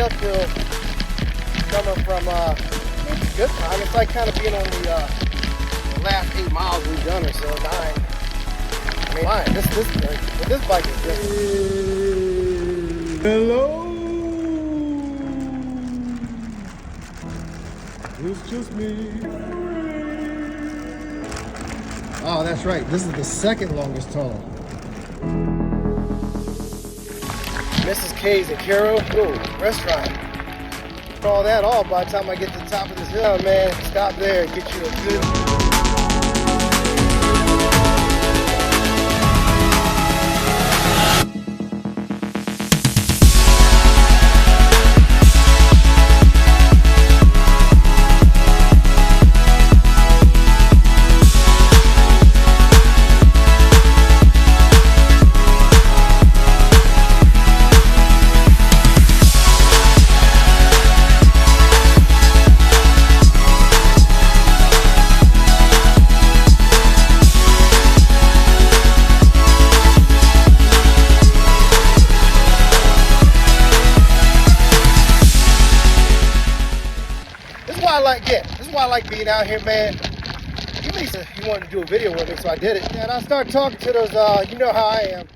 uphill coming from it's a good time. It's like kind of being on the last 8 miles we've done or so, 9. I mean, fine. This bike is different. Hello, it's just me. Oh, that's right. This is the second longest tunnel. Mrs. K's at Cairo. Ooh, restaurant. All that off by the time I get to the top of this hill, man. Stop there and get you a good. This is why I like being out here, man. You wanted to do a video with me, so I did it. And I started talking to those, you know how I am.